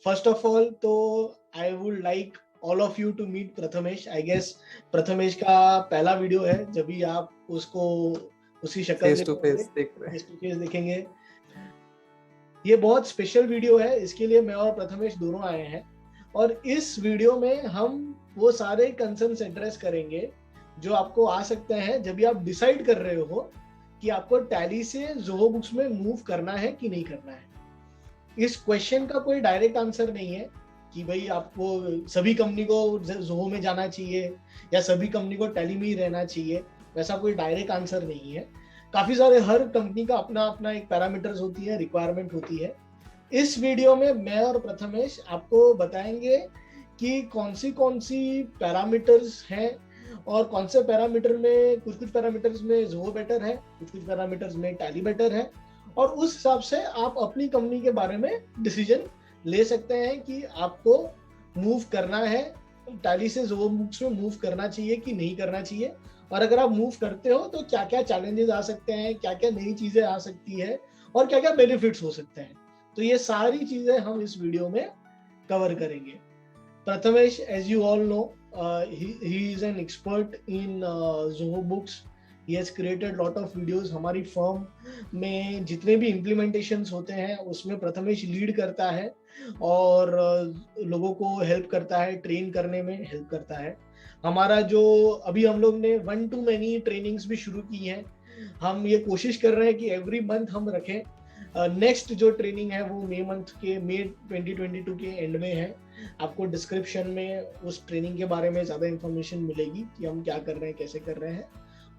First of all तो I would like all of you to meet Prathamesh. I guess Prathamesh का पहला video है, जब भी आप उसको उसी शक्ल फेस में टू फेस देख रहे हैं। फेस टू फेस देखेंगे। ये बहुत स्पेशल वीडियो है, इसके लिए मैं और प्रथमेश दोनों आए हैं और इस वीडियो में हम वो सारे कंसर्न्स एड्रेस करेंगे जो आपको आ सकते हैं जब भी आप डिसाइड कर रहे हो कि आपको टैली से ज़ोहो बुक्स में मूव करना है कि नहीं करना है। इस क्वेश्चन का कोई डायरेक्ट आंसर नहीं है कि भाई आपको सभी कंपनी को ज़ोहो में जाना चाहिए या सभी कंपनी को टैली में ही रहना चाहिए, वैसा कोई डायरेक्ट आंसर नहीं है। काफी सारे हर कंपनी का अपना अपना एक पैरामीटर्स होती है, रिक्वायरमेंट होती है। इस वीडियो में मैं और प्रथमेश आपको बताएंगे कि कौन सी पैरामीटर्स हैं और कौन से पैरामीटर में कुछ पैरामीटर्स में ज़ोहो बेटर है, कुछ पैरामीटर्स में टैली बेटर है और उस हिसाब से आप अपनी कंपनी के बारे में डिसीजन ले सकते हैं कि आपको मूव करना है, टैली से ज़ोहो बुक्स में मूव करना चाहिए कि नहीं करना चाहिए। और अगर आप मूव करते हो तो क्या क्या चैलेंजेस आ सकते हैं, क्या क्या नई चीजें आ सकती है और क्या क्या बेनिफिट्स हो सकते हैं। तो ये सारी चीजें हम इस वीडियो में कवर करेंगे। Prathamesh, as you all know, he is an expert in Zoho Books. He has created lot of videos. हमारी फर्म में जितने भी इम्प्लीमेंटेशंस होते हैं उसमें प्रथमेश लीड करता है और लोगों को हेल्प करता है, ट्रेन करने में हेल्प करता है। हमारा जो अभी हम लोग ने 1 to many ट्रेनिंग्स भी शुरू की हैं। हम ये कोशिश कर रहे हैं कि एवरी मंथ हम रखें। नेक्स्ट जो ट्रेनिंग है वो मई 2022 के एंड में है। आपको डिस्क्रिप्शन में उस ट्रेनिंग के बारे में ज़्यादा इन्फॉर्मेशन मिलेगी कि हम क्या कर रहे हैं, कैसे कर रहे हैं।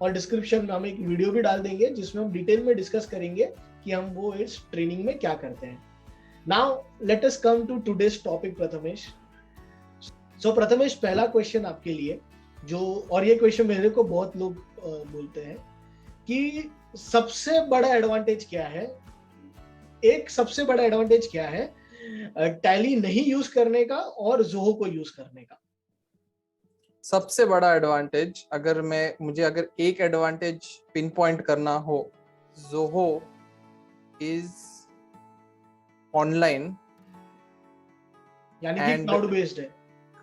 और डिस्क्रिप्शन में हम एक वीडियो भी डाल देंगे जिसमें हम डिटेल में डिस्कस करेंगे कि हम वो इस ट्रेनिंग में क्या करते हैं। Now let us come to today's topic Prathamesh. So Prathamesh, पहला क्वेश्चन आपके लिए, जो और ये क्वेश्चन मेरे को बहुत लोग बोलते हैं कि सबसे बड़ा एडवांटेज क्या है, सबसे बड़ा एडवांटेज क्या है टैली नहीं यूज करने का और ज़ोहो को यूज करने का? सबसे बड़ा एडवांटेज, मुझे एक एडवांटेज पिन पॉइंट करना हो, ज़ोहो इज ऑनलाइन, यानी कि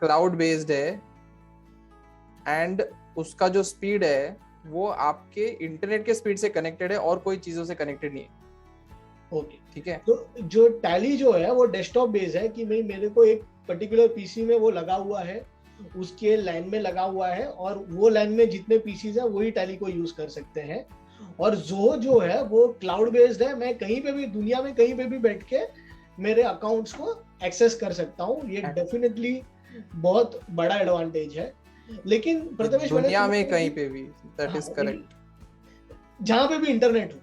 क्लाउड बेस्ड है एंड उसका जो स्पीड है वो आपके इंटरनेट के स्पीड से कनेक्टेड है और कोई चीजों से कनेक्टेड नहीं है। ओके, ठीक है। तो जो टैली जो है वो डेस्कटॉप बेस्ड है कि मेरे को एक पर्टिकुलर पीसी में वो लगा हुआ है, उसके लाइन में लगा हुआ है और वो लाइन में जितने पीसीज है वही टैली को यूज कर सकते हैं। और ज़ोहो जो है वो क्लाउड बेस्ड है, मैं कहीं पे भी दुनिया में कहीं पे भी बैठ के मेरे अकाउंट्स को एक्सेस कर सकता हूँ। ये डेफिनेटली बहुत बड़ा एडवांटेज है। लेकिन प्रथमेश, दुनिया में कहीं पे भी, दैट इज करेक्ट, जहां पे भी इंटरनेट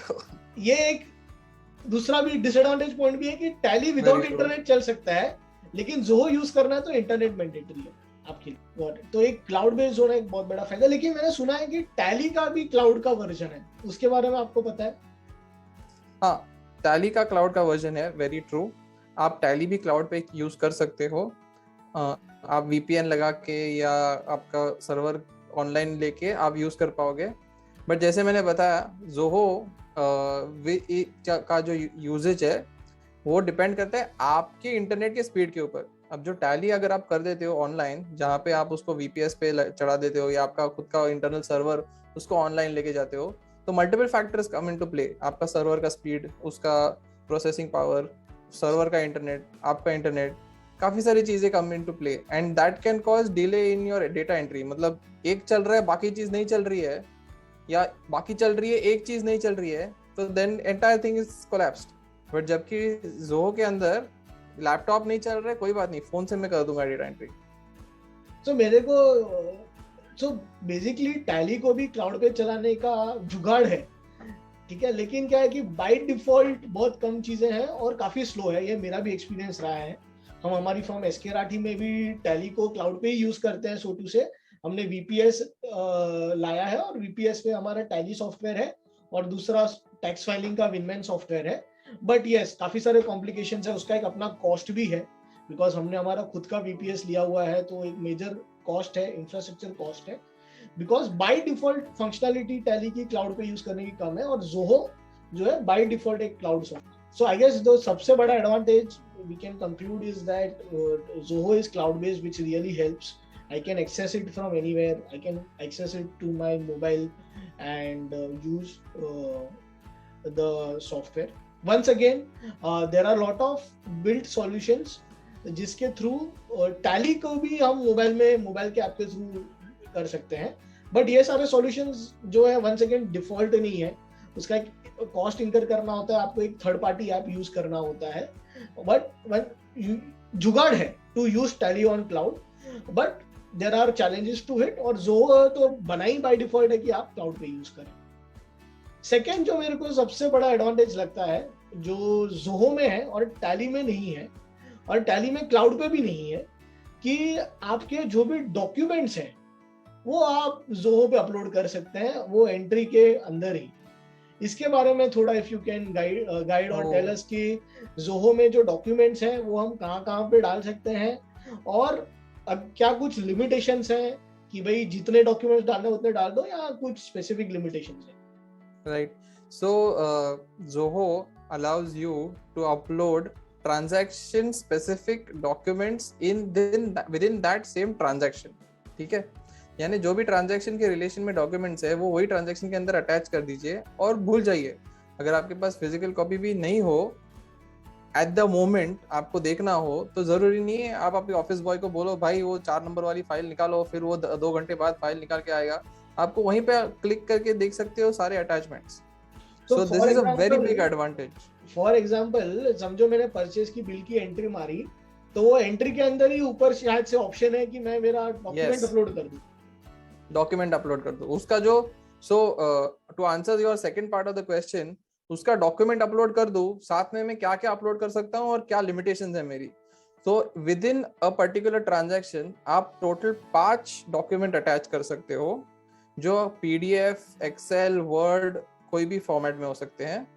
हो। ये एक दूसरा भी डिसएडवांटेज पॉइंट भी है कि टैली विदाउट इंटरनेट चल सकता है, लेकिन ज़ोहो यूज करना है तो इंटरनेट मैंडेटरी है आपके लिए। तो एक क्लाउड बेस्ड होना एक बहुत बड़ा फायदा। लेकिन मैंने सुना है कि टैली का भी क्लाउड का वर्जन है, उसके बारे में आपको पता है? हाँ, टैली का क्लाउड का वर्जन है, वेरी ट्रू। आप टैली भी क्लाउड पे यूज कर सकते हो। आप VPN लगा के या आपका सर्वर ऑनलाइन लेके आप यूज कर पाओगे। बट जैसे मैंने बताया, ज़ोहो का जो यूजेज है वो डिपेंड करता है आपके इंटरनेट के स्पीड के ऊपर। अब जो टैली अगर आप कर देते हो ऑनलाइन, जहाँ पे आप उसको VPS पे चढ़ा देते हो या आपका खुद का इंटरनल सर्वर उसको ऑनलाइन लेके जाते हो, तो multiple factors come into play. आपका सर्वर का स्पीड, उसका प्रोसेसिंग पावर, सर्वर का इंटरनेट, आपका इंटरनेट, काफी सारी चीजें come into play and that can cause delay in your data entry. मतलब एक चल रहा है बाकी चीज नहीं चल रही है, या बाकी चल रही है एक चीज नहीं चल रही है, तो then entire thing is collapsed. But जबकि ज़ोहो के अंदर लैपटॉप नहीं चल रहा है, कोई बात नहीं, फोन से मैं कर दूंगा data entry. So basically tally को भी क्लाउड पे चलाने का जुगाड़ है, ठीक है। लेकिन क्या है कि बाय डिफॉल्ट बहुत कम चीजें हैं और काफी स्लो है। ये मेरा भी एक्सपीरियंस रहा है। हम हमारी फर्म SK राठी में भी टैली को क्लाउड पे ही यूज करते हैं। सोटू से हमने VPS लाया है और VPS पे हमारा टैली सॉफ्टवेयर है और दूसरा टैक्स फाइलिंग का विनमैन सॉफ्टवेयर है। बट यस, काफी सारे कॉम्प्लिकेशंस है, उसका एक अपना कॉस्ट भी है बिकॉज हमने हमारा खुद का VPS लिया हुआ है, तो एक मेजर कॉस्ट है, इंफ्रास्ट्रक्चर कॉस्ट है। Because by default functionality tally की क्लाउड पे यूज करने की कम है और ज़ोहो जो है बाय डिफॉल्ट एक cloud So I guess the सबसे बड़ा advantage we can conclude is that Zoho is cloud based, which really helps. I can access it from anywhere. I can access it to my mobile and use the software. Once again, there are a lot of built solutions जिसके through tally को भी हम mobile के app के through कर सकते हैं. But ये सारे सॉल्यूशंस जो है वंस अगेन डिफॉल्ट नहीं है, उसका एक कॉस्ट इंकर करना होता है, आपको एक थर्ड पार्टी ऐप यूज करना होता है. बट जुगाड़ है to use Tally on cloud, but there are challenges to it. और Zoho तो बना ही बाय डिफॉल्ट है कि आप क्लाउड पे यूज करें. सेकेंड जो मेरे को सबसे बड़ा एडवांटेज लगता है जो Zoho में है और टैली में नहीं है, और टैली में क्लाउड पे भी नहीं है, कि आपके जो भी डॉक्यूमेंट्स हैं वो आप Zoho पे अपलोड कर सकते हैं, वो एंट्री के अंदर ही. इसके बारे में थोड़ा इफ यू कैन गाइड और टेल अस कि Zoho में जो डॉक्यूमेंट्स हैं वो हम कहाँ पे डाल सकते हैं, और अब क्या कुछ लिमिटेशंस हैं कि भाई जितने डॉक्यूमेंट्स डालने उतने डाल दो, या कुछ स्पेसिफिक लिमिटेशंस हैं. Right. So Zoho allows you to upload transaction specific documents within that same transaction. ठीक है, यानी जो भी ट्रांजैक्शन के रिलेशन में डॉक्यूमेंट्स है वो वही ट्रांजैक्शन के अंदर अटैच कर दीजिए और भूल जाइए. अगर आपके पास फिजिकल कॉपी भी नहीं हो एट द मोमेंट, आपको देखना हो, तो जरूरी नहीं है आप अपने ऑफिस बॉय को बोलो भाई वो 4 नंबर वाली फाइल निकालो, फिर वो 2 घंटे बाद फाइल निकाल के आएगा. आपको वहीं पे क्लिक करके देख सकते हो सारे attachments. So this is a very big advantage. For example समझो मैंने परचेज की बिल की एंट्री मारी, तो वो एंट्री के अंदर ही ऊपर शायद से ऑप्शन है कि मैं मेरा डॉक्यूमेंट अपलोड कर दूं. डॉक्यूमेंट अपलोड कर दो उसका जो. So to answer your second part of the question, उसका डॉक्यूमेंट अपलोड कर दूं, साथ में मैं क्या क्या अपलोड कर सकता हूं और क्या लिमिटेशंस है मेरी. तो with in a particular transaction आप टोटल 5 डॉक्यूमेंट अटैच कर सकते हो, जो PDF, एक्सेल, वर्ड, कोई भी फॉर्मेट में हो सकते हैं,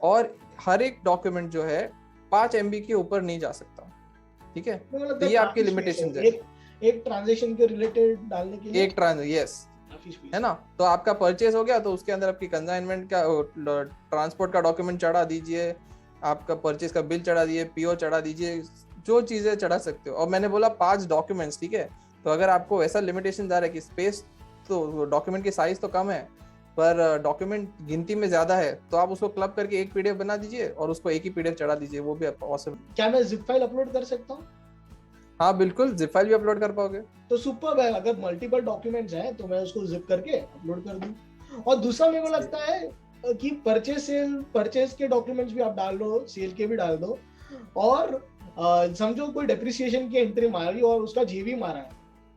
और हर एक डॉक्यूमेंट जो है 5 MB के ऊपर नहीं जा सकता. ठीक है, तो ये आपकी लिमिटेशन है. एक ट्रांजैक्शन के रिलेटेड डालने के लिए यस है ना. तो आपका परचेस हो गया तो उसके अंदर आपकी कंसाइनमेंट का, ट्रांसपोर्ट का डॉक्यूमेंट चढ़ा दीजिए, आपका परचेस का बिल चढ़ा दीजिए, PO चढ़ा दीजिए, जो चीजें चढ़ा सकते हो. और मैंने बोला 5 डॉक्यूमेंट्स. ठीक है, तो अगर आपको वैसा लिमिटेशन जा रहा है कि स्पेस, तो डॉक्यूमेंट की साइज तो कम है पर डॉक्यूमेंट गिनती में ज्यादा है, तो आप उसको क्लब करके एक PDF बना दीजिए और उसको एक ही PDF चढ़ा दीजिए, वो भी पॉसिबल. क्या मैं जिप फाइल अपलोड कर सकता हूँ? हाँ बिल्कुल, जिप फाइल भी अपलोड कर पाओगे. तो सुपर्ब है. अगर मल्टीपल डॉक्यूमेंट्स हैं तो मैं उसको जिप करके अपलोड कर दूं. और दूसरा मेरे को लगता है कि परचेस के डॉक्यूमेंट्स भी आप डाल लो, सेल के भी डाल दो, और समझो कोई डेप्रिसिएशन की एंट्री मारी और उसका जीवी मारा है,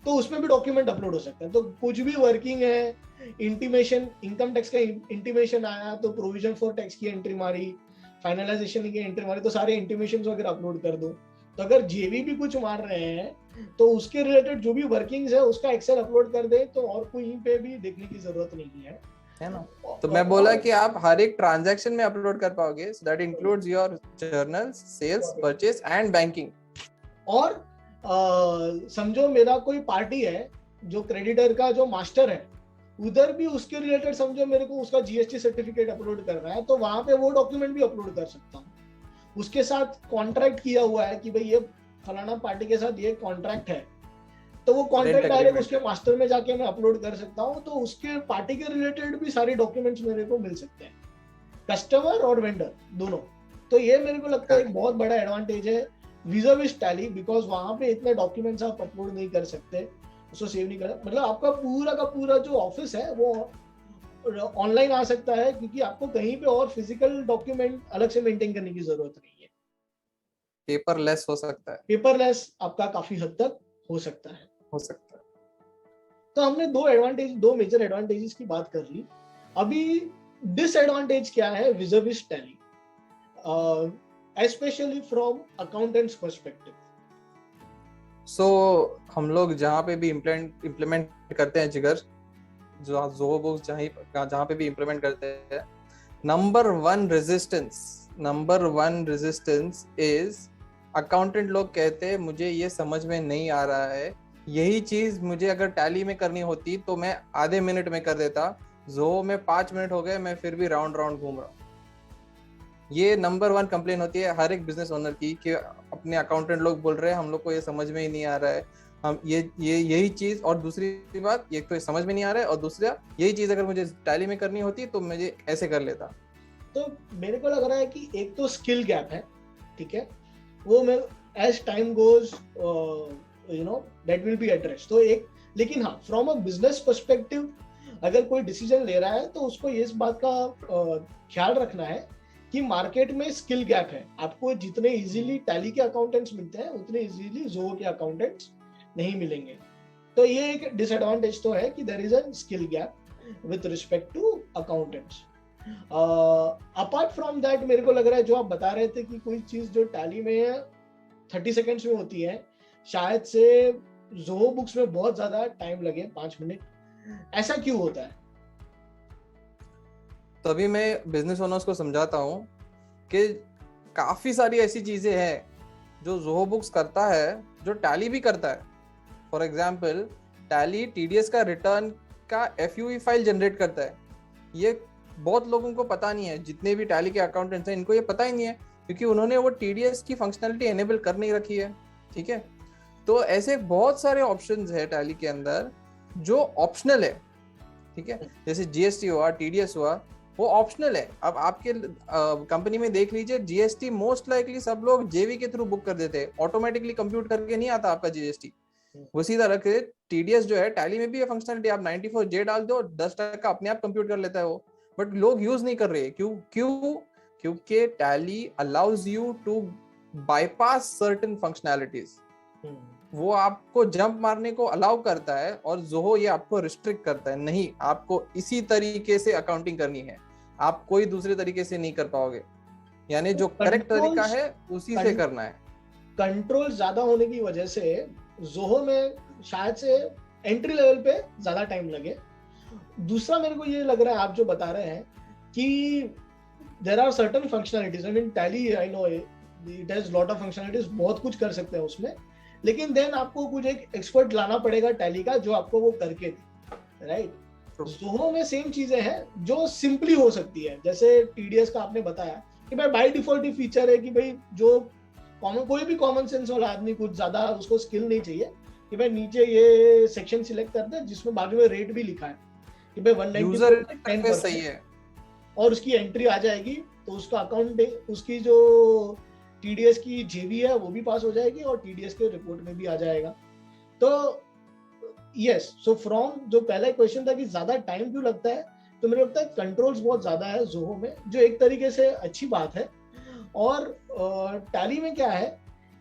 तो उसमें भी डॉक्यूमेंट अपलोड हो सकता है. तो कुछ भी वर्किंग है, इंटीमेशन, इनकम टैक्स का इंटीमेशन आया तो प्रोविजन फॉर टैक्स की एंट्री मारी, फाइनलाइजेशन की एंट्री मारी, तो सारे इंटीमेशंस वगैरह अपलोड कर दो. तो अगर जेवी भी कुछ मार रहे हैं तो उसके रिलेटेड जो भी वर्किंग्स है उसका एक्सेल अपलोड कर दे, तो और कोई पे भी देखने की जरूरत नहीं है ना. तो मैं बोला कि आप हर एक ट्रांजैक्शन में अपलोड कर पाओगे. So that includes your journals, sales, purchase and banking. और समझो मेरा कोई पार्टी है जो क्रेडिटर का जो मास्टर है, उधर भी उसके रिलेटेड समझो मेरे को उसका GST सर्टिफिकेट अपलोड कर रहा है, तो वहां पे वो डॉक्यूमेंट भी अपलोड कर सकता हूँ. उसके साथ कॉन्ट्रैक्ट किया हुआ है कि भाई ये फलाना पार्टी के साथ ये कॉन्ट्रैक्ट है, तो वो कॉन्ट्रैक्ट डायरेक्ट उसके मास्टर में जाके मैं अपलोड कर सकता हूँ. तो उसके पार्टी के रिलेटेड भी सारे डॉक्यूमेंट्स मेरे को मिल सकते हैं, कस्टमर और वेंडर दोनों. तो ये मेरे को लगता है एक बहुत बड़ा एडवांटेज है vis-a-vis टैली, बिकॉज वहां पे इतने डॉक्यूमेंट्स आप अपलोड नहीं कर सकते, उसको सेव नहीं कर, मतलब आपका पूरा का पूरा जो ऑफिस है वो ऑनलाइन आ सकता है, क्योंकि आपको कहीं पे और फिजिकल डॉक्यूमेंट अलग से मेंटेन करने की जरूरत नहीं है. पेपरलेस हो सकता है. पेपरलेस आपका काफी हद तक हो सकता है. तो हमने दो मेजर एडवांटेजेस की बात कर ली. अभी डिसएडवांटेज क्या है vis-a-vis Tally, especially from accountants perspective. So हम लोग जहाँ पे भी इम्प्लीमेंट करते हैं जिगर, जो Zoho Books जहाँ पे भी इम्प्लीमेंट करते हैं, number one resistance is accountant. लोग कहते हैं मुझे ये समझ में नहीं आ रहा है, यही चीज मुझे अगर टैली में करनी होती तो मैं आधे मिनट में कर देता, Zoho में 5 मिनट हो गए, मैं फिर भी राउंड घूम रहा हूँ. ये नंबर 1 कंप्लेन होती है हर एक बिजनेस ओनर की कि अपने अकाउंटेंट लोग बोल रहे हैं हम लोग को ये समझ में ही नहीं आ रहा है, हम ये यही चीज, और दूसरी बात ये तो समझ में नहीं आ रहा है, और दूसरा यही चीज अगर मुझे टैली में करनी होती तो मुझे ऐसे कर लेता। तो मेरे को लग रहा है कि एक तो स्किल गैप है, ठीक है, वो मैं as time goes that will be address. तो एक, लेकिन हाँ, फ्रॉम अ बिजनेस पर्सपेक्टिव अगर कोई डिसीजन ले रहा है तो उसको इस बात का ख्याल रखना है कि मार्केट में स्किल गैप है। आपको जितने इजीली टैली के अकाउंटेंट्स मिलते हैं उतने इजीली जोहो के अकाउंटेंट्स नहीं मिलेंगे। तो ये एक डिसएडवांटेज तो है कि there is a skill gap with respect to accountants. Apart from that मेरे को लग रहा है जो आप बता रहे थे कि कोई चीज जो टैली में 30 सेकेंड्स में होती है, शायद से जोहो बुक्स में बहुत ज्यादा टाइम लगे, 5 मिनट। ऐसा क्यों होता है? तभी मैं बिजनेस ओनर्स को समझाता हूँ कि काफी सारी ऐसी चीजें हैं जो जोहो बुक्स करता है जो टैली भी करता है। फॉर एग्जाम्पल, टैली टीडीएस का रिटर्न का एफयूई फाइल जनरेट करता है। ये बहुत लोगों को पता नहीं है, जितने भी टैली के अकाउंटेंट्स हैं इनको ये पता ही नहीं है, क्योंकि उन्होंने वो टीडीएस की फंक्शनलिटी एनेबल कर नहीं रखी है। ठीक है, तो ऐसे बहुत सारे ऑप्शंस है टैली के अंदर जो ऑप्शनल है। ठीक है, जैसे जीएसटी हुआ, टीडीएस हुआ, वो ऑप्शनल है। अब आपके कंपनी में देख लीजिए, जीएसटी मोस्ट लाइकली सब लोग जेवी के थ्रू बुक कर देते हैं, ऑटोमेटिकली कंप्यूट करके नहीं आता आपका जीएसटी। उसी तरह के टीडीएस जो है, टैली में भी ये फंक्शनलिटी, आप 94J डाल दो, 10% अपने आप कंप्यूट कर लेता है वो, बट लोग यूज नहीं कर रहे। क्योंकि Tally allows you to bypass certain functionalities. वो आपको जंप मारने को अलाउ करता है, और जोहो ये आपको रिस्ट्रिक्ट करता है, नहीं आपको इसी तरीके से अकाउंटिंग करनी है, आप कोई दूसरे तरीके से नहीं कर पाओगे, यानी जो करेक्ट तरीका है उसी से करना है। कंट्रोल ज्यादा होने की वजह से जोहो में शायद से एंट्री लेवल पे ज्यादा टाइम लगे। दूसरा मेरे को ये लग रहा है, आप जो बता रहे हैं कि there are certain functionalities, I mean Tally, I know it has lot of functionalities, बहुत कुछ कर सकते हैं उसमें, लेकिन देन आपको कुछ एक एक्सपर्ट लाना पड़ेगा टैली का जो आपको वो करके दे, राइट? जोहो में सेम चीजें हैं जो सिंपली हो सकती है। जैसे टीडीएस का आपने बताया कि भाई बाय डिफॉल्ट ही फीचर है कि भाई जो कोई भी कॉमन सेंस वाला आदमी, कुछ ज्यादा उसको स्किल नहीं चाहिए कि भाई नीचे ये सेक्शन सिलेक्ट कर दे जिसमें बाजू में रेट भी लिखा है कि भाई 190 सही है, और उसकी एंट्री आ जाएगी, तो उसका अकाउंट, उसकी जो टीडीएस की जेवी है वो भी पास हो जाएगी और टीडीएस के रिपोर्ट में भी आ जाएगा। तो यस, सो फ्रॉम जो पहला क्वेश्चन था कि ज्यादा टाइम क्यों लगता है, तो मुझे लगता है कंट्रोल्स बहुत ज्यादा है जोहो में, जो एक तरीके से अच्छी बात है। और टैली में क्या है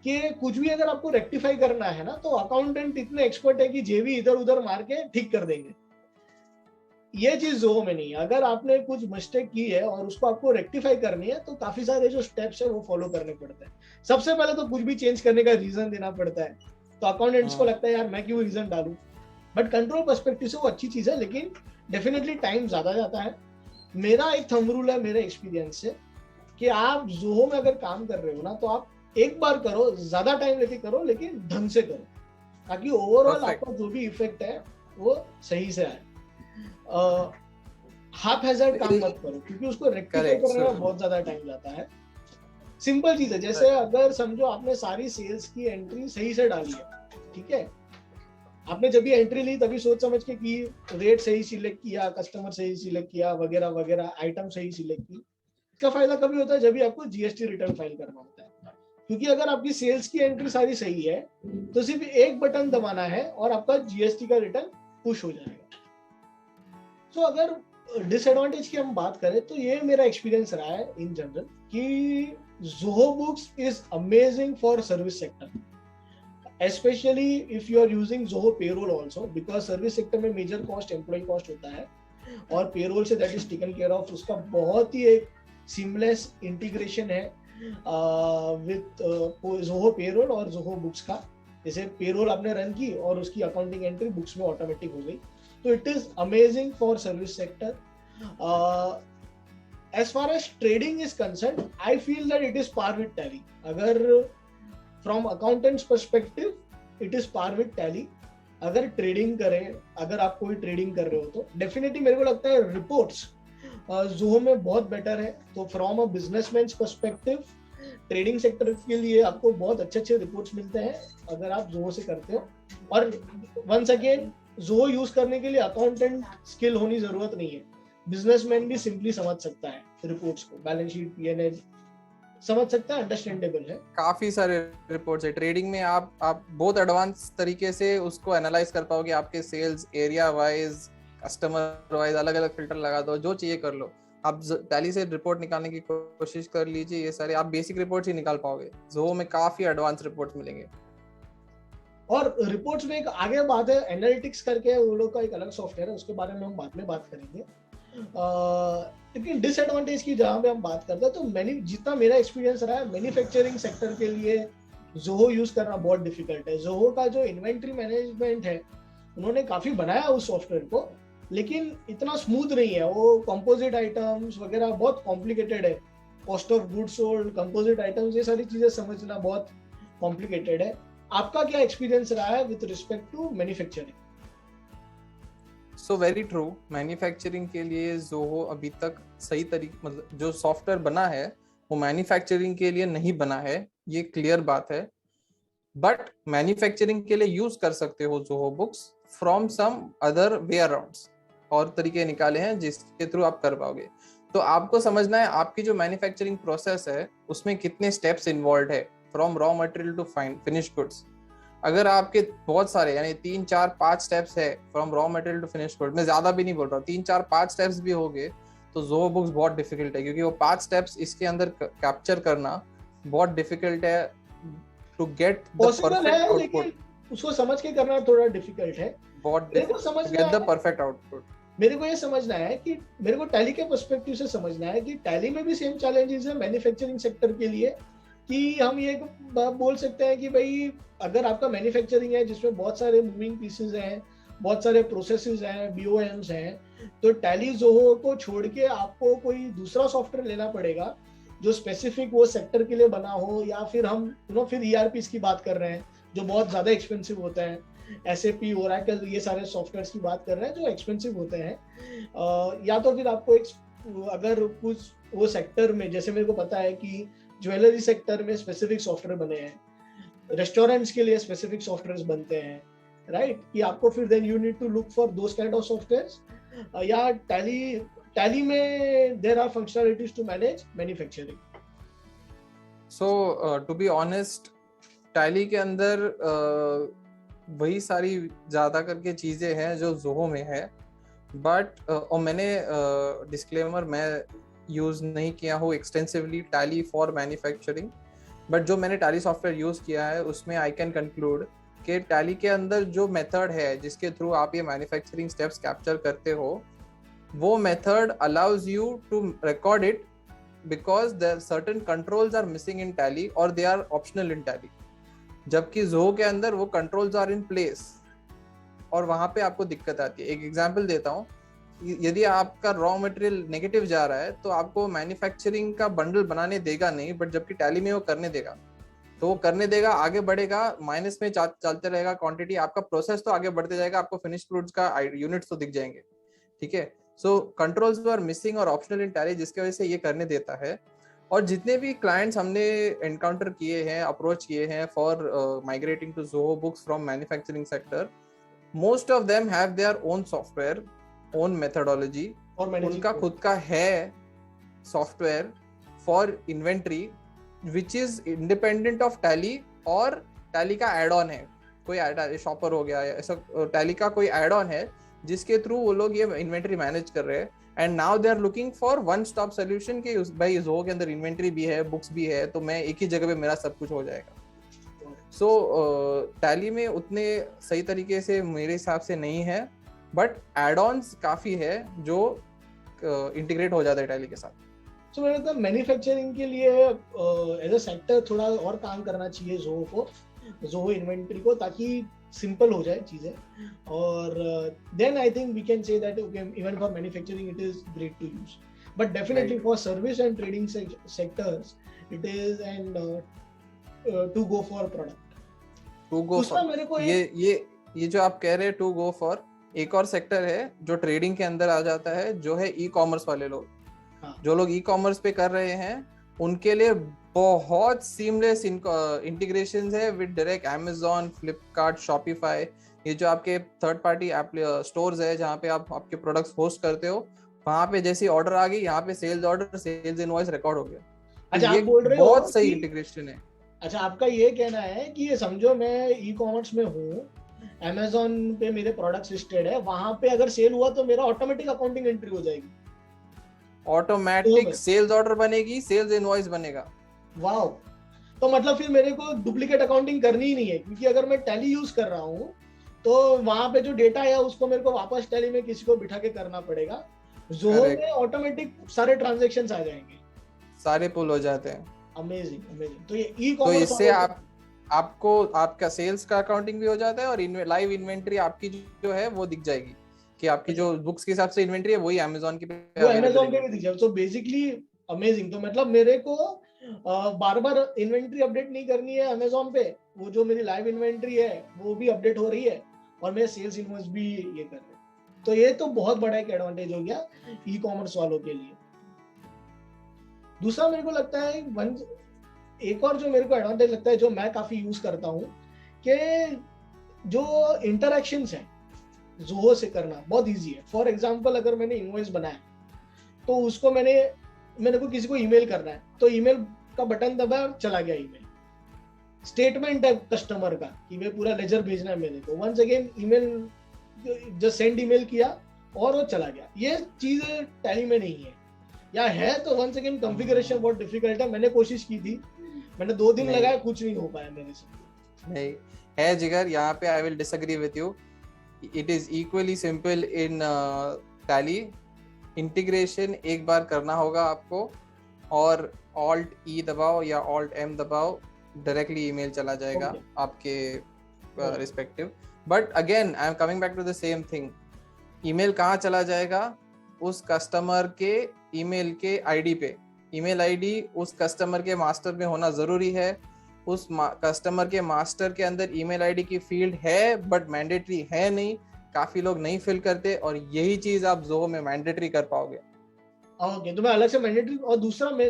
कि कुछ भी अगर आपको रेक्टिफाई करना है ना, तो अकाउंटेंट इतने एक्सपर्ट है कि जेवी इधर उधर मार के ठीक कर देंगे। ये चीज जोहो में नहीं है। अगर आपने कुछ मिस्टेक की है और उसको आपको रेक्टिफाई करनी है, तो काफी सारे जो स्टेप्स है वो फॉलो करने पड़ते हैं। सबसे पहले तो कुछ भी चेंज करने का रीजन देना पड़ता है, तो अकाउंटेंट्स को लगता है यार मैं क्यों रीजन डालूं। बट कंट्रोल पर्सपेक्टिव से वो अच्छी चीज है, लेकिन डेफिनेटली टाइम ज्यादा जाता है। मेरा एक थंब रूल है मेरे एक्सपीरियंस से कि आप जोहो में अगर काम कर रहे हो ना, तो आप एक बार करो, ज्यादा टाइम लेके करो, लेकिन ढंग से करो, ताकि ओवरऑल आपका जो भी इफेक्ट है वो सही से आए। हाफ हैजर्ड काम मत करो, क्योंकि उसको रेक्टिफाई करने में बहुत ज्यादा टाइम जाता है। सिंपल चीज है, जैसे अगर समझो आपने सारी सेल्स की एंट्री सही से डाली है, ठीक है, आपने जब भी एंट्री ली तभी सोच समझ के की, रेट सही सिलेक्ट किया, कस्टमर सही सिलेक्ट किया, वगैरह वगैरह, आइटम सही सिलेक्ट की। इसका फायदा कभी होता है जब भी आपको जीएसटी रिटर्न फाइल करना होता है, क्योंकि अगर आपकी सेल्स की एंट्री सारी सही है तो सिर्फ एक बटन दबाना है और आपका जीएसटी का रिटर्न पुश हो जाएगा। तो अगर डिसएडवांटेज की हम बात करें तो ये मेरा एक्सपीरियंस रहा है इन जनरल कि Zoho books is amazing for service sector, especially if you are using Zoho payroll also, because service sector में मेजर कॉस्ट एम्प्लॉय कॉस्ट होता है और payroll say that is taken care of. उसका बहुत ही एक seamless integration है with Zoho payroll और Zoho books का। जैसे पेरोल आपने रन की और उसकी अकाउंटिंग एंट्री बुक्स में ऑटोमेटिक हो गई, तो it is amazing for service sector. as far as trading is concerned, I feel that it is par with Tally. अगर from accountants perspective, it is par with Tally. अगर trading करें, अगर आप कोई ट्रेडिंग कर रहे हो तो डेफिनेटली मेरे को लगता है रिपोर्ट्स जोहो में बहुत बेटर है। तो from a businessman perspective trading sector के लिए आपको बहुत अच्छे रिपोर्ट्स मिलते हैं अगर आप जोहो से करते हो। और वंस अगेन जोहो यूज करने के लिए अकाउंटेंट स्किल होनी जरूरत नहीं है, बिजनेसमैन भी सिंपली समझ सकता है रिपोर्ट्स को, बैलेंस शीट, पीएनएल समझ सकता है, अंडरस्टैंडेबल है। काफी सारे रिपोर्ट्स है ट्रेडिंग में, आप बहुत एडवांस तरीके से उसको एनालाइज कर पाओगे, आपके sales area wise, customer wise, अलग अलग फिल्टर लगा दो, जो चाहिए कर लो। आप टैली से रिपोर्ट निकालने की कोशिश कर लीजिए, ये सारे आप बेसिक रिपोर्ट्स ही निकाल पाओगे। जोहो में काफी एडवांस रिपोर्ट्स मिलेंगे। और रिपोर्ट्स में एक आगे बात है, एनालिटिक्स करके वो लोग का एक अलग सॉफ्टवेयर है, उसके बारे में हम बाद में बात करेंगे। लेकिन डिसएडवांटेज की जहां पे हम बात करते हैं, तो जितना मेरा एक्सपीरियंस रहा है, मैन्युफैक्चरिंग सेक्टर के लिए जोहो यूज करना बहुत डिफिकल्ट है। जोहो का जो इन्वेंट्री मैनेजमेंट है, उन्होंने काफी बनाया उस सॉफ्टवेयर को, लेकिन इतना स्मूथ नहीं है। वो कंपोजिट आइटम्स वगैरह बहुत कॉम्प्लिकेटेड है, cost of goods sold, composite items, ये सारी चीजें समझना बहुत कॉम्प्लिकेटेड है। आपका क्या एक्सपीरियंस रहा है with respect to manufacturing? So very true, manufacturing के लिए जोहो अभी तक सही तरीके, मतलब जो सॉफ्टवेयर बना है वो मैन्युफैक्चरिंग के लिए नहीं बना है, ये क्लियर बात है। बट मैन्युफैक्चरिंग के लिए यूज कर सकते हो Zoho Books from some other way arounds, और तरीके निकाले हैं जिसके थ्रू आप कर पाओगे। तो आपको समझना है आपकी जो मैन्युफैक्चरिंग प्रोसेस है उसमें कितने स्टेप्स इन्वॉल्व है, from raw material to finish goods. अगर आपके बहुत सारे यानी 3 4 5 स्टेप्स है from raw material to finish good, मैं ज्यादा भी नहीं बोल रहा हूँ, 3 4 5 स्टेप्स भी हो गए तो जोहो बुक्स बहुत डिफिकल्ट है, क्योंकि वो 5 स्टेप्स इसके अंदर कैप्चर करना बहुत डिफिकल्ट है to get the perfect output. उसको समझ के करना थोड़ा डिफिकल्ट है, बहुत समझ गेट द परफेक्ट आउटपुट। मेरे को ये समझना है कि मेरे को टैली के पर्सपेक्टिव से समझना है कि टैली में भी सेम चैलेंजेस है मैन्युफैक्चरिंग सेक्टर के लिए, कि हम ये बोल सकते हैं कि भाई अगर आपका मैन्युफैक्चरिंग है जिसमें बहुत सारे मूविंग पीसेस हैं, बहुत सारे प्रोसेसेस हैं, बीओएम्स हैं, तो टैली जोहो को छोड़ के आपको कोई दूसरा सॉफ्टवेयर लेना पड़ेगा जो स्पेसिफिक वो सेक्टर के लिए बना हो, या फिर हम फिर ईआरपीस की बात कर रहे हैं जो बहुत ज्यादा एक्सपेंसिव होता है, एसएपी, ओरेकल, ये सारे सॉफ्टवेयर्स की बात कर रहे हैं जो एक्सपेंसिव होते हैं। या तो फिर आपको अगर कुछ वो सेक्टर में, जैसे मेरे को पता है कि ज्वेलरी सेक्टर में स्पेसिफिक सॉफ्टवेयर बने हैं, रेस्टोरेंट्स के लिए स्पेसिफिक सॉफ्टवेयर्स बनते हैं, राइट, कि आपको फिर then you need to look for those kind of softwares. या टैली में there are functionalities to manage manufacturing. So to be honest, Tally के अंदर वही सारी ज्यादा करके चीजें हैं जो जोहो में है, बट और मैंने डिस्क्लेमर, मैं यूज नहीं किया हूँ extensively tally for manufacturing, but जो मैंने टैली सॉफ्टवेयर यूज किया है उसमें आई कैन कंक्लूड कि टैली के अंदर जो मेथड है जिसके थ्रू आप ये मैन्युफैक्चरिंग स्टेप्स कैप्चर करते हो, वो method allows you to record it because there certain controls are missing in Tally और they are optional in Tally, जबकि जोहो के अंदर वो कंट्रोल्स आर इन प्लेस और वहां पे आपको दिक्कत आती है। एक एग्जांपल देता हूँ, यदि आपका रॉ मटेरियल नेगेटिव जा रहा है तो आपको मैन्युफैक्चरिंग का बंडल बनाने देगा नहीं, बट जबकि टैली में वो करने देगा, तो वो करने देगा, आगे बढ़ेगा, माइनस में चलते रहेगा क्वांटिटी, आपका प्रोसेस तो आगे बढ़ते जाएगा, आपको फिनिश गुड्स का यूनिट्स तो दिख जाएंगे, ठीक है। सो कंट्रोल्स आर मिसिंग और ऑप्शनल इन टैली, जिसकी वजह से ये करने देता है। और जितने भी क्लाइंट्स हमने एनकाउंटर किए हैं, अप्रोच किए हैं for migrating to Zoho Books from manufacturing sector, most of them have their own software, own methodology, और उनका खुद का है software for inventory which is independent of Tally, और टैली का एड ऑन है, कोई शॉपर हो गया या ऐसा, टैली का कोई एड ऑन है जिसके थ्रू वो लोग ये इन्वेंट्री मैनेज कर रहे हैं। And now they are looking for one stop solution कि भाई जोहो के अंदर इन्वेंट्री भी है, बुक्स भी है, तो मैं एक ही जगह पे मेरा सब कुछ हो जाएगा। सो टैली में उतने सही तरीके से मेरे हिसाब से नहीं है, बट एड ऑन्स काफी है जो इंटीग्रेट हो जाता है टैली के साथ। सो मेरे को मैन्युफैक्चरिंग के लिए एज अ सेक्टर थोड़ा और काम करना चाहिए जोहो इन्वेंट्री को, ताकि सिंपल हो जाए चीजें, और then I think we can say that okay even for manufacturing it is great to use, but definitely for service and trading sectors it is and to go for product, to go for. ये जो आप कह रहे हैं to go for, एक और sector है जो ट्रेडिंग के अंदर आ जाता है, जो है ई कॉमर्स वाले लोग। हाँ। जो लोग ई कॉमर्स पे कर रहे हैं उनके लिए बहुत सीमलेस इंटीग्रेशन है with direct Amazon, Flipkart, Shopify. ये जो आपके थर्ड पार्टी ऐप स्टोर्स है जहाँ पे आप आपके प्रोडक्ट्स होस्ट करते हो, वहां पे जैसी ऑर्डर आ गई, यहाँ पे sales order, sales invoice record हो गया। तो अच्छा, ये आप बोल रहे हो बहुत सही कि इंटीग्रेशन है। अच्छा, आपका ये कहना है कि ये समझो मैं ई कॉमर्स में हूँ, Amazon पे मेरे प्रोडक्ट्स लिस्टेड है, वहां पे अगर सेल हुआ तो मेरा ऑटोमेटिक अकाउंटिंग एंट्री हो जाएगी, ऑटोमेटिक सेल्स ऑर्डर बनेगी, सेल्स इनवॉइस बनेगा। वाह। तो मतलब फिर मेरे को डुप्लीकेट अकाउंटिंग करनी ही नहीं है, क्योंकि अगर मैं टैली यूज कर रहा हूँ तो वहां पे जो डेटा है उसको मेरे को वापस टैली में किसी को बिठा के करना पड़ेगा। जोहो में ऑटोमेटिक सारे ट्रांजेक्शंस आ जाएंगे, सारे पुल हो जाते हैं। Amazing amazing. तो ये ई तो कॉमर्स इससे आपको आपका सेल्स का अकाउंटिंग भी हो जाता है, और लाइव इन्वेंट्री आपकी जो है वो दिख जाएगी कि आपकी जो बुक्स के हिसाब से इन्वेंट्री है वही Amazon की वो Amazon पे भी दिख जाए। तो बेसिकली अमेजिंग। तो मतलब मेरे को बार बार इन्वेंट्री अपडेट नहीं करनी है Amazon पे, वो जो मेरी लाइव इन्वेंट्री है वो भी अपडेट हो रही है और मेरे सेल्स इनवॉइस भी ये कर रहे हैं। तो ये तो बहुत बड़ा एक एडवांटेज हो गया ई कॉमर्स वालों के लिए। दूसरा मेरे को लगता है एक और जो मेरे को एडवांटेज लगता है, जो मैं काफी यूज करता हूँ, कि जो इंटरेक्शंस है जोहो से करना बहुत इजी है। फॉर एग्जांपल, अगर मैंने इनवॉइस बनाया तो उसको मेरे को किसी को ईमेल करना है, तो ईमेल का बटन दबाया, चला गया ईमेल। स्टेटमेंट है कस्टमर का कि वे पूरा लेजर भेजना है मेरे को, once again email, just send email किया और वो चला गया। ये चीज टैली में नहीं है, या है तो वंस अगेन कॉन्फ़िगरेशन बहुत डिफिकल्ट है। मैंने कोशिश की थी, मैंने 2 दिन लगाया, कुछ नहीं हो पाया मेरे से। नहीं है जिगर, यहाँ पे I will disagree with you. It is equally simple in tally. Integration एक बार करना होगा आपको, और Alt E दबाओ या Alt M दबाओ, डायरेक्टली ईमेल चला जाएगा आपके respective. But again I am coming back to the same thing, email कहाँ चला जाएगा? उस कस्टमर के ईमेल के आईडी पे। ईमेल आईडी उस कस्टमर के मास्टर में होना जरूरी है। उस कस्टमर के मास्टर के अंदर ईमेल आईडी की फील्ड है, बट मैंडेटरी है नहीं, काफी लोग नहीं फिल करते, और यही चीज आप जोहो में मैंडेटरी कर पाओगे। ओके, तो मैं अलग से मैंडेटरी। और दूसरा, मैं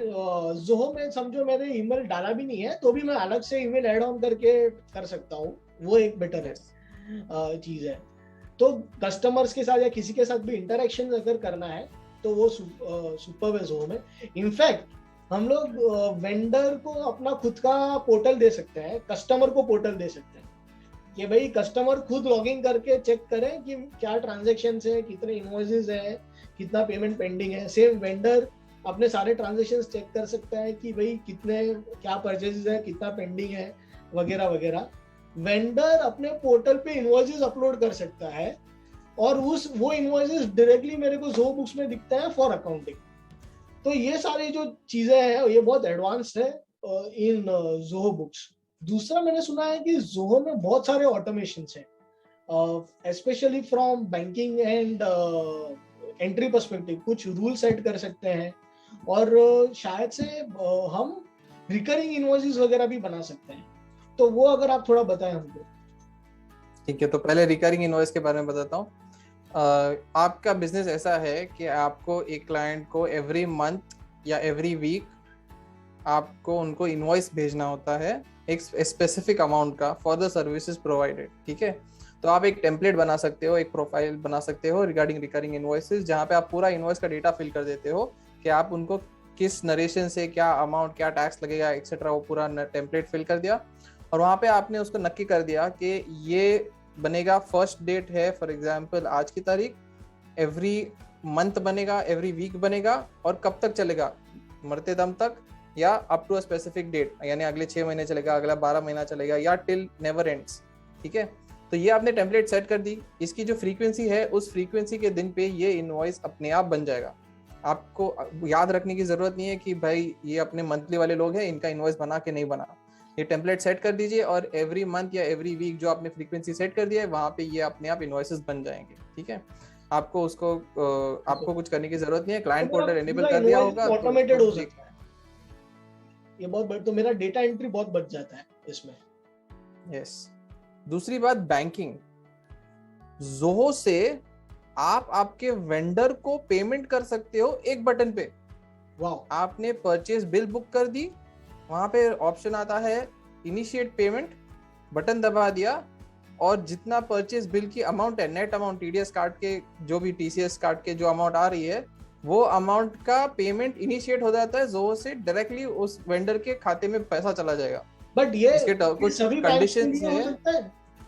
जोहो में समझो मैंने ईमेल डाला भी नहीं है तो भी मैं अलग से ईमेल ऐड ऑन करके कर सकता हूँ, वो एक बेटर है चीज है। तो कस्टमर्स के साथ या किसी के साथ भी इंटरेक्शन अगर करना है तो वो सुपर है जोहो में। इनफैक्ट हम लोग वेंडर को अपना खुद का पोर्टल दे सकते हैं, कस्टमर को पोर्टल दे सकते हैं कि भाई कस्टमर खुद लॉगिन करके चेक करें कि क्या ट्रांजैक्शंस है, कितने इनवॉइसेस है, कितना पेमेंट पेंडिंग है। सेम वेंडर अपने सारे ट्रांजैक्शंस चेक कर सकता है कि भाई कितने, क्या परचेजेस है, कितना पेंडिंग है, वगैरह वगैरह। वेंडर अपने पोर्टल पे इनवॉइसेस अपलोड कर सकता है और वो इनवॉइसेस डायरेक्टली मेरे को जोहो बुक्स में दिखता है फॉर अकाउंटिंग। तो ये सारी जो चीजें हैं ये बहुत एडवांस्ड है इन जोहो बुक्स। दूसरा, मैंने सुना है कि जोहो में बहुत सारे ऑटोमेशंस हैं, specially from banking and entry perspective. कुछ रूल सेट कर सकते हैं और शायद से हम रिकरिंग इनवॉइसेस वगैरह भी बना सकते हैं। तो वो अगर आप थोड़ा बताएं हमको। ठीक है, तो पहले रिकरिंग इनवॉइस के बारे में बताता हूँ। आपका बिजनेस ऐसा है कि आपको एक क्लाइंट को एवरी मंथ या एवरी वीक आपको उनको इनवॉइस भेजना होता है एक स्पेसिफिक अमाउंट का फॉर द सर्विसेज प्रोवाइडेड। ठीक है, तो आप एक टेम्पलेट बना सकते हो, एक प्रोफाइल बना सकते हो रिगार्डिंग रिकरिंग इनवॉइसेस, जहाँ पे आप पूरा इनवॉइस का डेटा फिल कर देते हो कि आप उनको किस नरेशन से क्या अमाउंट, क्या टैक्स लगेगा, एक्सेट्रा, वो पूरा टेम्पलेट फिल कर दिया। और वहाँ पे आपने उसको नक्की कर दिया कि ये बनेगा, फर्स्ट डेट है फॉर एग्जाम्पल आज की तारीख, एवरी मंथ बनेगा, एवरी वीक बनेगा, और कब तक चलेगा, मरते दम तक, या up to a specific date, यानी अगले 6 महीने चलेगा, अगला 12 महीना चलेगा, या टिल नेवर एंड्स। ठीक है, तो ये आपने टेम्पलेट सेट कर दी। इसकी जो फ्रीक्वेंसी है, उस फ्रीक्वेंसी के दिन पे ये इनवॉइस अपने आप बन जाएगा। आपको याद रखने की जरूरत नहीं है कि भाई ये अपने मंथली वाले लोग हैं, इनका इनवॉइस बना के नहीं बना। ये टेम्पलेट सेट कर दीजिए और एवरी मंथ या एवरी वीक जो आपने फ्रीक्वेंसी सेट कर दिया है वहां पे ये अपने आप इनवॉइसेस बन जाएंगे। ठीक है, आपको कुछ करने की जरूरत नहीं है, क्लाइंट पोर्टल एनेबल कर दिया होगा, ऑटोमेटेड हो सकता है। ये बहुत तो मेरा डेटा एंट्री बहुत बच जाता है इसमें। यस। दूसरी बात, बैंकिंग। जोहो से आप आपके वेंडर को पेमेंट कर सकते हो एक बटन पे। वाओ, आपने परचेज बिल बुक कर दी, वहां पे ऑप्शन आता है इनिशिएट पेमेंट, बटन दबा दिया, और जितना परचेज बिल की अमाउंट है, नेट अमाउंट टीडीएस काट के, जो भी टीसीएस काट के जो अमाउंट आ रही है, वो अमाउंट का पेमेंट इनिशिएट हो जाता है जोहो से, डायरेक्टली उस वेंडर के खाते में पैसा चला जाएगा। बट ये इसके कुछ सभी बैंक्स के कंडीशंस लिए हो है, सकता है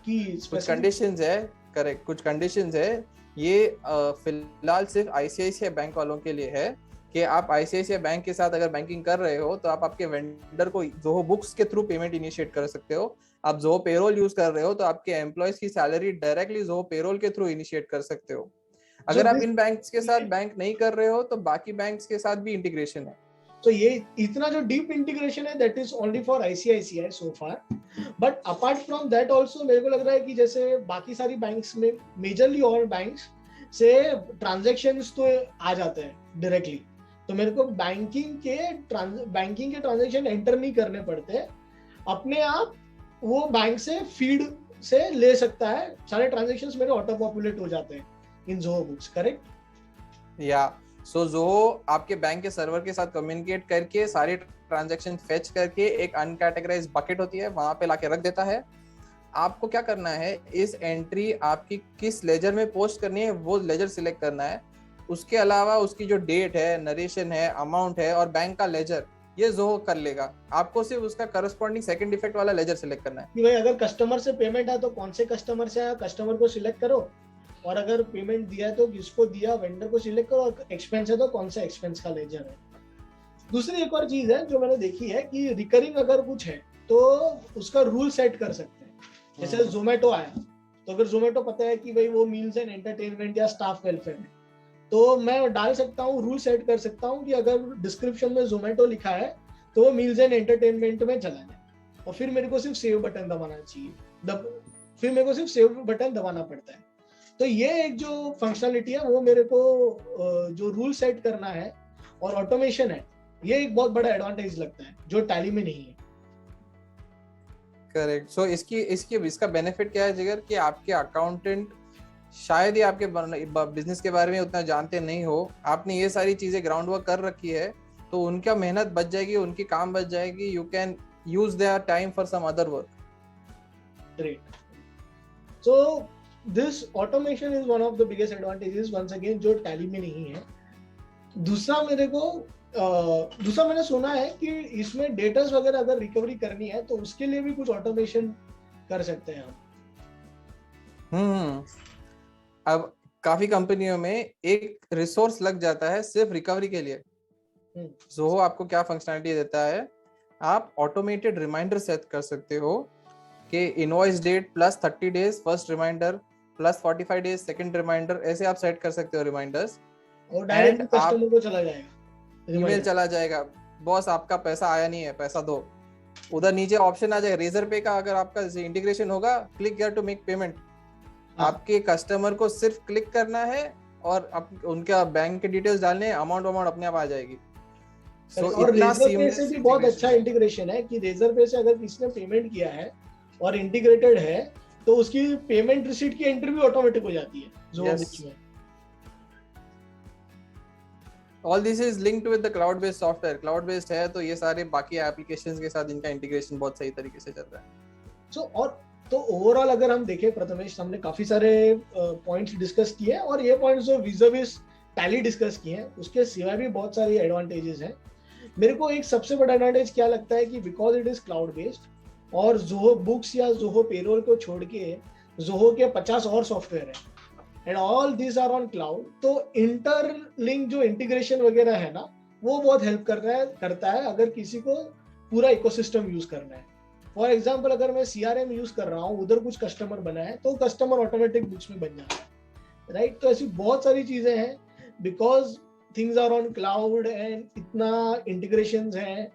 कि कुछ स्पेसिफिक? कंडीशंस है, करेक्ट, कुछ कंडीशंस है। ये फिलहाल सिर्फ आईसीआईसीआई बैंक वालों के लिए है कि आप आईसीआईसीआई बैंक के साथ अगर बैंकिंग कर रहे हो तो आप आपके वेंडर को जोहो बुक्स के थ्रू पेमेंट इनिशिएट कर सकते हो। आप जोहो पेरोल यूज कर रहे हो तो आपके एम्प्लॉयज की सैलरी डायरेक्टली जोहो पेरोल के थ्रू इनिशिएट कर सकते हो। अगर आप इन बैंक्स के साथ बैंक नहीं कर रहे हो तो बाकी बैंक्स के साथ भी इंटीग्रेशन है। तो ये इतना जो डीप इंटीग्रेशन है that is only for ICICI so far, but apart from that also मेरे को लग रहा है कि जैसे बाकी सारी बैंक्स में, मेजरली ऑल बैंक्स से ट्रांजैक्शंस तो आ जाते हैं डायरेक्टली, तो मेरे को बैंकिंग के ट्रांजैक्शन एंटर नहीं करने पड़ते, अपने आप वो बैंक से फीड से ले सकता है, सारे ट्रांजैक्शंस मेरे ऑटो पॉपुलेट हो जाते हैं इन जोहो बुक्स, करेक्ट? या सो जोहो आपके बैंक के सर्वर के साथ कम्युनिकेट करके सारे ट्रांजैक्शन फेच करके एक अनकैटेगराइज्ड बकेट होती है वहां पे लाके रख देता है। आपको क्या करना है, इस एंट्री आपकी किस लेजर में पोस्ट करनी है वो लेजर सिलेक्ट करना है। उसके अलावा उसकी जो डेट है, नरेशन है, अमाउंट है और बैंक का लेजर, ये जोहो कर लेगा। आपको सिर्फ उसका करस्पॉन्डिंग सेकंड इफेक्ट वाला लेजर सिलेक्ट करना है कि भाई अगर कस्टमर से पेमेंट है तो कौन से कस्टमर से आया, कस्टमर को सिलेक्ट करो, और अगर पेमेंट दिया है तो किसको दिया, वेंडर को सिलेक्ट करो, और एक्सपेंस है तो कौन सा एक्सपेंस का लेजर है। दूसरी एक और चीज है जो मैंने देखी है कि रिकरिंग अगर कुछ है तो उसका रूल सेट कर सकते हैं। जैसे जोमेटो आया तो फिर जोमेटो पता है कि भाई वो मील्स एंड एंटरटेनमेंट या स्टाफ वेलफेयर है, तो मैं डाल सकता हूँ, रूल सेट कर सकता हूँ कि अगर डिस्क्रिप्शन में जोमेटो लिखा है तो वो मील्स एंड एंटरटेनमेंट में चला जाए, और फिर मेरे को सिर्फ सेव बटन दबाना चाहिए, फिर मेरे को सिर्फ सेव बटन दबाना पड़ता है। तो ये एक जो फंक्शनलिटी है वो मेरे को जो रूल सेट करना है और ऑटोमेशन है, ये एक बहुत बड़ा एडवांटेज लगता है जो टैली में नहीं है। करेक्ट। सो इसका बेनिफिट क्या है जिगर, कि आपके अकाउंटेंट शायद ही आपके बिजनेस के बारे में उतना जानते नहीं हो, आपने ये सारी चीजें ग्राउंड वर्क कर रखी है तो उनका मेहनत बच जाएगी, उनकी काम बच जाएगी। You can use their time for some other work. Great. So this automation is one of the biggest advantages once again जो टैली में नहीं है। दूसरा मैंने सुना है कि इसमें डेटास वगैरह अगर रिकवरी करनी है तो उसके लिए भी कुछ ऑटोमेशन कर सकते हैं हम। अब काफी कंपनियों में एक रिसोर्स लग जाता है सिर्फ रिकवरी के लिए। जोहो आपको क्या फंक्शनलिटी देता है, आप ऑटोमेटेड रिमाइंडर सेट कर सकते हो कि invoice date plus 30 days first reminder plus 45 days second reminder, ऐसे आप सेट कर सकते हो रिमाइंडर्स, और डायरेक्टली कस्टमर को चला जाएगा, ईमेल चला जाएगा, बॉस आपका पैसा आया नहीं है, पैसा दो। उधर नीचे ऑप्शन आ जाएगा रेजर पे का, अगर आपका इंटीग्रेशन होगा click here to make payment. आपके कस्टमर को सिर्फ क्लिक करना है और उनका बैंक के डिटेल्स डालने, अमाउंट अपने आप आ जाएगी। और रेजर पे से भी बहुत अच्छा इंटीग्रेशन है कि रेजर पे से अगर किसी ने पेमेंट किया है और इंटीग्रेटेड है तो उसकी पेमेंट रिसीट की एंट्री भी ऑटोमेटिक हो जाती है जोहो बुक्स में। All this is linked with the cloud based software. Cloud based है तो ये सारे बाकी एप्लीकेशंस के साथ इनका इंटीग्रेशन बहुत सही तरीके से चल रहा है। So, और तो ओवरऑल अगर हम देखें प्रथमेश, हमने काफी सारे पॉइंट्स डिस्कस किए और ये पॉइंट्स जो विज़ टैली डिस्कस किए हैं उसके सिवाय भी बहुत सारी एडवांटेजेस हैं। मेरे को एक सबसे बड़ा एडवांटेज क्या लगता है कि because it is cloud based और जोहो बुक्स या जोहो पेरोल को छोड़ के जोहो के 50 और सॉफ्टवेयर है and all this are on cloud, तो इंटरलिंक जो इंटीग्रेशन वगैरह है ना वो बहुत हेल्प करता है अगर किसी को पूरा इकोसिस्टम यूज करना है। फॉर एग्जाम्पल अगर मैं CRM यूज कर रहा हूँ, उधर कुछ कस्टमर बना है तो कस्टमर ऑटोमेटिक बुक्स में बन जाता है, राइट? तो ऐसी बहुत सारी चीजें हैं because things are on cloud and इतना इंटीग्रेशंस हैं,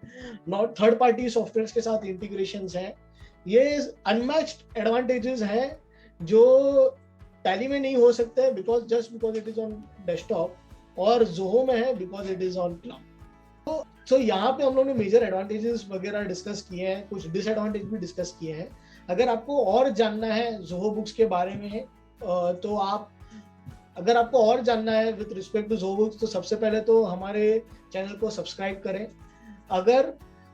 नॉट थर्ड पार्टी सॉफ्टवेयर के साथ इंटीग्रेशंस हैं। ये अनमैच्ड एडवांटेजेस हैं जो टैली में नहीं हो सकते because it is on desktop, और जोहो में है because it is on cloud. तो यहाँ पे हम लोगों ने मेजर एडवांटेजेस वगैरह डिस्कस किए हैं, कुछ डिसएडवांटेज भी डिस्कस किए हैं। अगर आपको और जानना है जोहो बुक्स के बारे में तो आप अगर आपको और जानना है with respect to Zoho Books, तो सबसे पहले तो हमारे चैनल को सब्सक्राइब करें। अगर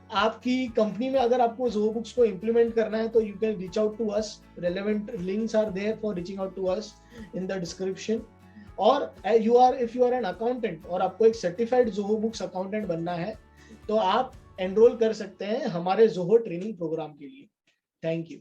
आपकी कंपनी में अगर आपको ज़ोहो बुक्स को इम्प्लीमेंट करना है तो you can reach out to us, relevant links are there for reaching out to us in the description. और if you are an accountant और आपको एक सर्टिफाइड ज़ोहो बुक्स अकाउंटेंट बनना है तो आप एनरोल कर सकते हैं हमारे ज़ोहो ट्रेनिंग प्रोग्राम के लिए। Thank you.